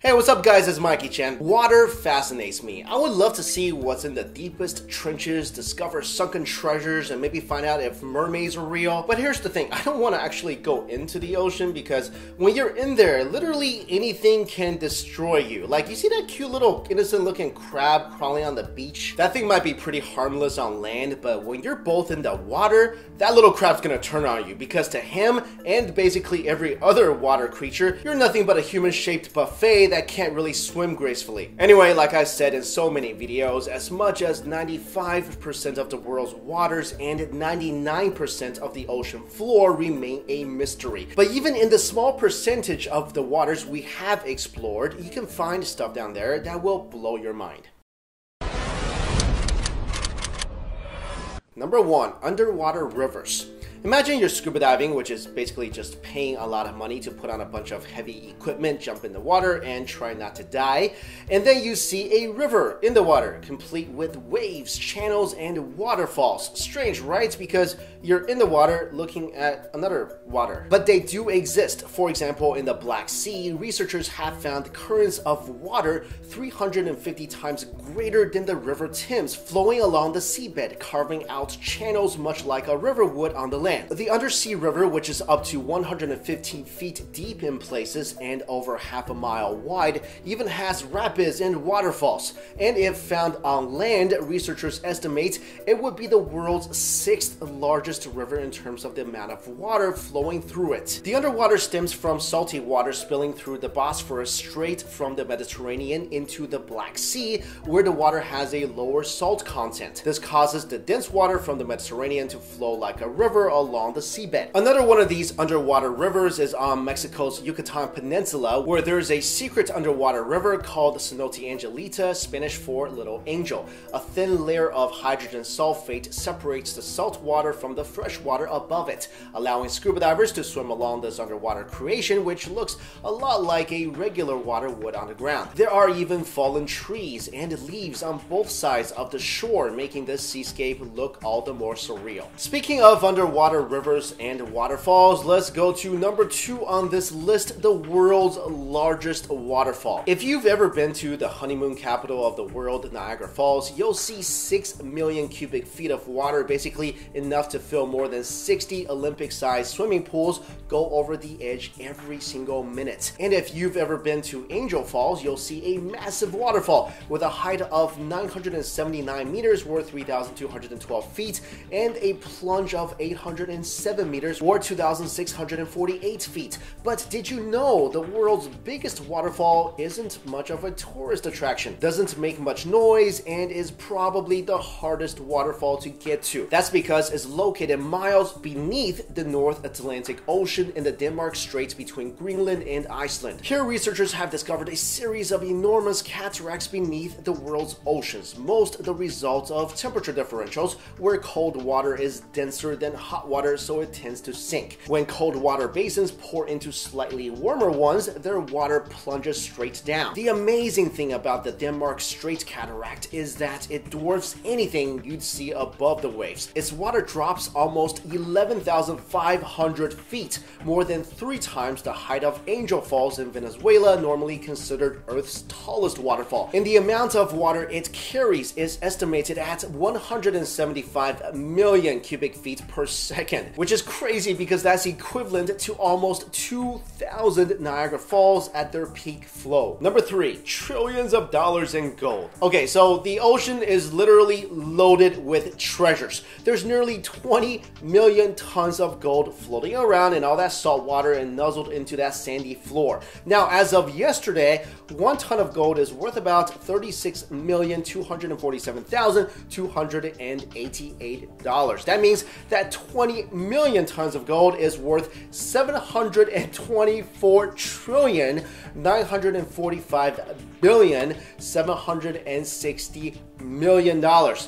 Hey, what's up guys, it's Mikey Chen. Water fascinates me. I would love to see what's in the deepest trenches, discover sunken treasures, and maybe find out if mermaids are real. But here's the thing, I don't want to actually go into the ocean because when you're in there, literally anything can destroy you. Like, you see that cute little innocent looking crab crawling on the beach? That thing might be pretty harmless on land, but when you're both in the water, that little crab's gonna turn on you because to him, and basically every other water creature, you're nothing but a human-shaped buffet that can't really swim gracefully. Anyway, like I said in so many videos, as much as 95% of the world's waters and 99% of the ocean floor remain a mystery. But even in the small percentage of the waters we have explored, you can find stuff down there that will blow your mind. Number 1. Underwater rivers. Imagine you're scuba diving, which is basically just paying a lot of money to put on a bunch of heavy equipment, jump in the water, and try not to die. And then you see a river in the water, complete with waves, channels, and waterfalls. Strange, right? Because you're in the water looking at another water. But they do exist. For example, in the Black Sea, researchers have found currents of water 350 times greater than the River Thames, flowing along the seabed, carving out channels much like a river would on the land. The undersea river, which is up to 115 feet deep in places and over half a mile wide, even has rapids and waterfalls. And if found on land, researchers estimate it would be the world's 6th largest river in terms of the amount of water flowing through it. The underwater stems from salty water spilling through the Bosphorus straight from the Mediterranean into the Black Sea, where the water has a lower salt content. This causes the dense water from the Mediterranean to flow like a river along the seabed. Another one of these underwater rivers is on Mexico's Yucatan Peninsula, where there's a secret underwater river called Cenote Angelita, Spanish for Little Angel. A thin layer of hydrogen sulfate separates the salt water from the fresh water above it, allowing scuba divers to swim along this underwater creation, which looks a lot like a regular water would on the ground. There are even fallen trees and leaves on both sides of the shore, making this seascape look all the more surreal. Speaking of underwater rivers and waterfalls, let's go to number 2 on this list, the world's largest waterfall. If you've ever been to the honeymoon capital of the world, Niagara Falls, you'll see 6 million cubic feet of water, basically enough to fill more than 60 Olympic-sized swimming pools, go over the edge every single minute. And if you've ever been to Angel Falls, you'll see a massive waterfall with a height of 979 meters or 3,212 feet and a plunge of 807 meters or 2,648 feet. But did you know the world's biggest waterfall isn't much of a tourist attraction, doesn't make much noise, and is probably the hardest waterfall to get to? That's because it's located miles beneath the North Atlantic Ocean in the Denmark Straits between Greenland and Iceland. Here, researchers have discovered a series of enormous cataracts beneath the world's oceans, most the result of temperature differentials, where cold water is denser than hot water, so it tends to sink. When cold water basins pour into slightly warmer ones, their water plunges straight down. The amazing thing about the Denmark Straits Cataract is that it dwarfs anything you'd see above the waves. Its water drops almost 11,500 feet, more than 3 times the height of Angel Falls in Venezuela, normally considered Earth's tallest waterfall. And the amount of water it carries is estimated at 175 million cubic feet per second, which is crazy because that's equivalent to almost 2,000 Niagara Falls at their peak flow. Number 3, trillions of dollars in gold. Okay, so the ocean is literally loaded with treasures. There's nearly 20 million tons of gold floating around in all that salt water and nuzzled into that sandy floor. Now, as of yesterday, 1 ton of gold is worth about $36,247,288. That means that 20 million tons of gold is worth 724,945,760 million.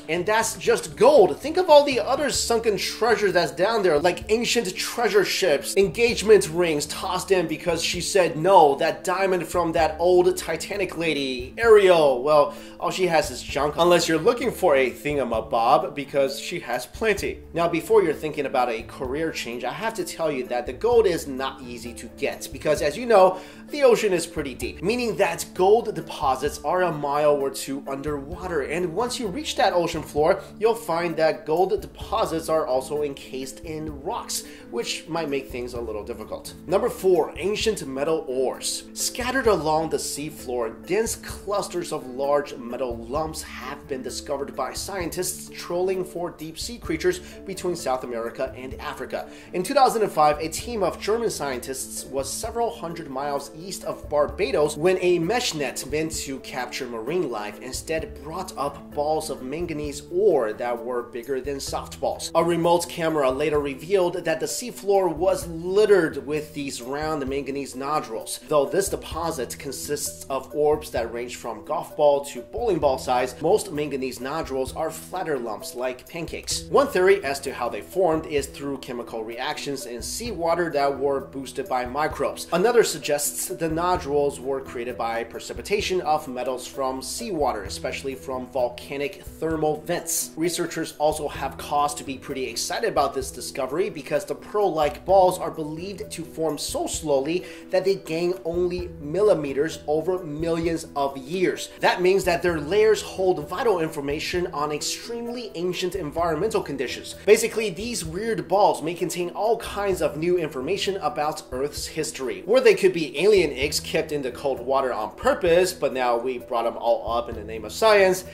And that's just gold. Think of all the other sunken treasure that's down there, like ancient treasure ships, engagement rings tossed in because she said no, that diamond from that old Titanic lady, Ariel. Well, all she has is junk, unless you're looking for a thingamabob, because she has plenty. Now, before you're thinking about a career change, I have to tell you that the gold is not easy to get, because as you know, the ocean is pretty deep, meaning that gold deposits are a mile or two underwater, and once you reach that ocean floor, you'll find that gold deposits are also encased in rocks, which might make things a little difficult. Number 4, ancient metal ores. Scattered along the seafloor, dense clusters of large metal lumps have been discovered by scientists trolling for deep sea creatures between South America and Africa. In 2005, a team of German scientists was several hundred miles east of Barbados when a mesh net meant to capture marine life instead brought up balls of manganese ore that were bigger than softballs. A remote camera later revealed that the seafloor was littered with these round manganese nodules. Though this deposit consists of orbs that range from golf ball to bowling ball size, most manganese nodules are flatter lumps like pancakes. One theory as to how they formed is through chemical reactions in seawater that were boosted by microbes. Another suggests the nodules were created by precipitation of metals from seawater, especially from volcanic thermal vents. Researchers also have cause to be pretty excited about this discovery because the pearl-like balls are believed to form so slowly that they gain only millimeters over millions of years. That means that their layers hold vital information on extremely ancient environmental conditions. Basically, these weird balls may contain all kinds of new information about Earth's history, or they could be alien eggs kept in the cold water on purpose, but now we brought them all up in the name of science.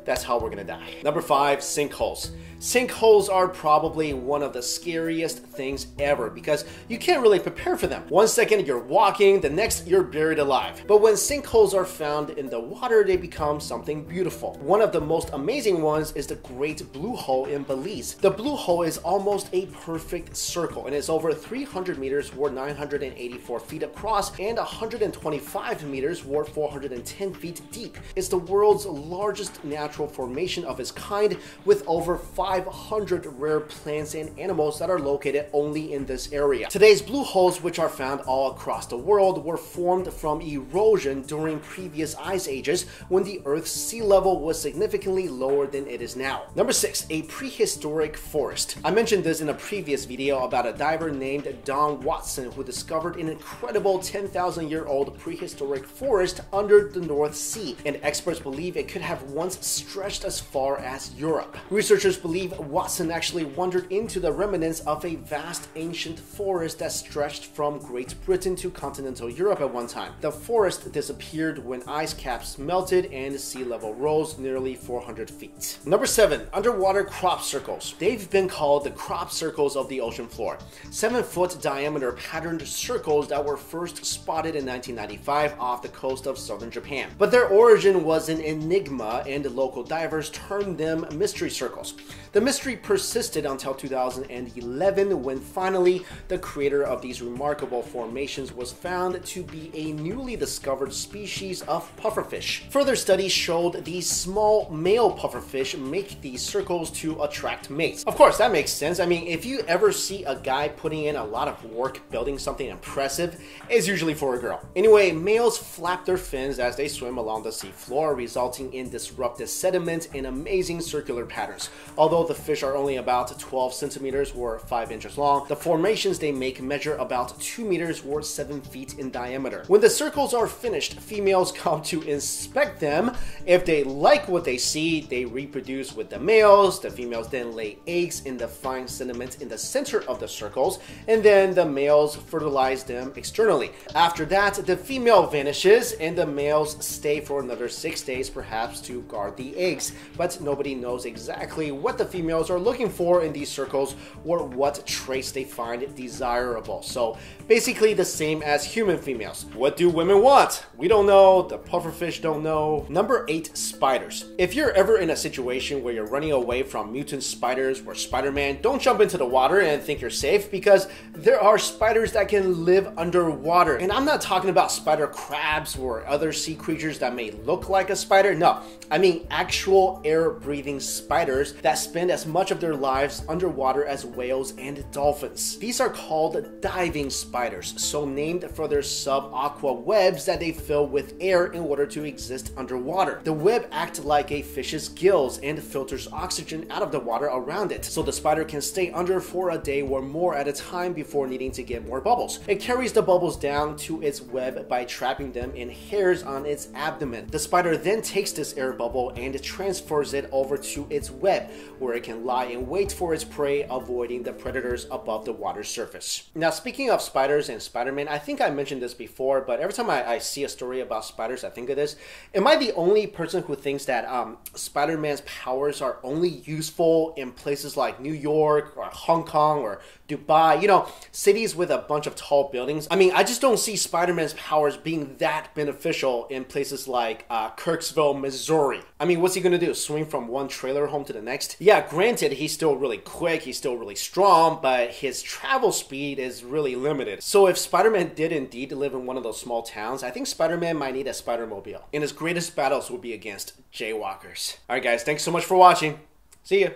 That's how we're gonna die. Number 5, sinkholes. Sinkholes are probably one of the scariest things ever because you can't really prepare for them. One second you're walking, the next you're buried alive. But when sinkholes are found in the water, they become something beautiful. One of the most amazing ones is the Great Blue Hole in Belize. The Blue Hole is almost a perfect circle and is over 300 meters or 984 feet across and 125 meters or 410 feet deep. It's the world's largest natural formation of its kind, with over 500 rare plants and animals that are located only in this area. Today's blue holes, which are found all across the world, were formed from erosion during previous ice ages when the Earth's sea level was significantly lower than it is now. Number 6, a prehistoric forest. I mentioned this in a previous video about a diver named Don Watson who discovered an incredible 10,000-year-old prehistoric forest under the North Sea, and experts believe it could have once stretched as far as Europe. Researchers believe Watson actually wandered into the remnants of a vast ancient forest that stretched from Great Britain to continental Europe at one time. The forest disappeared when ice caps melted and sea level rose nearly 400 feet. Number 7, underwater crop circles. They've been called the crop circles of the ocean floor. 7-foot diameter patterned circles that were first spotted in 1995 off the coast of southern Japan. But their origin was an enigma, and local divers termed them mystery circles. The mystery persisted until 2011 when finally the creator of these remarkable formations was found to be a newly discovered species of pufferfish. Further studies showed these small male pufferfish make these circles to attract mates. Of course, that makes sense. I mean, if you ever see a guy putting in a lot of work building something impressive, it's usually for a girl. Anyway, males flap their fins as they swim along the seafloor, resulting in disrupted sediment and amazing circular patterns. Although the fish are only about 12 centimeters or 5 inches long, the formations they make measure about 2 meters or 7 feet in diameter. When the circles are finished, females come to inspect them. If they like what they see, they reproduce with the males. The females then lay eggs in the fine sediment in the center of the circles, and then the males fertilize them externally. After that, the female vanishes and the males stay for another 6 days, perhaps to guard the eggs. But nobody knows exactly what the of females are looking for in these circles or what traits they find desirable. So basically the same as human females. What do women want? We don't know, the pufferfish don't know. Number 8, spiders. If you're ever in a situation where you're running away from mutant spiders or Spider-Man, don't jump into the water and think you're safe, because there are spiders that can live underwater. And I'm not talking about spider crabs or other sea creatures that may look like a spider. No, I mean actual air-breathing spiders that spend as much of their lives underwater as whales and dolphins. These are called diving spiders, so named for their sub-aqua webs that they fill with air in order to exist underwater. The web acts like a fish's gills and filters oxygen out of the water around it, so the spider can stay under for a day or more at a time before needing to get more bubbles. It carries the bubbles down to its web by trapping them in hairs on its abdomen. The spider then takes this air bubble and transfers it over to its web, where it can lie in wait for its prey, avoiding the predators above the water surface. Now, speaking of spiders and Spider-Man, I think I mentioned this before, but every time I see a story about spiders, I think of this. Am I the only person who thinks that Spider-Man's powers are only useful in places like New York or Hong Kong or Dubai, you know, cities with a bunch of tall buildings? I mean, I just don't see Spider-Man's powers being that beneficial in places like Kirksville, Missouri. I mean, what's he gonna do? Swing from one trailer home to the next? Yeah, granted, he's still really quick, he's still really strong, but his travel speed is really limited. So if Spider-Man did indeed live in one of those small towns, I think Spider-Man might need a Spider-Mobile. And his greatest battles will be against jaywalkers. Alright guys, thanks so much for watching. See ya.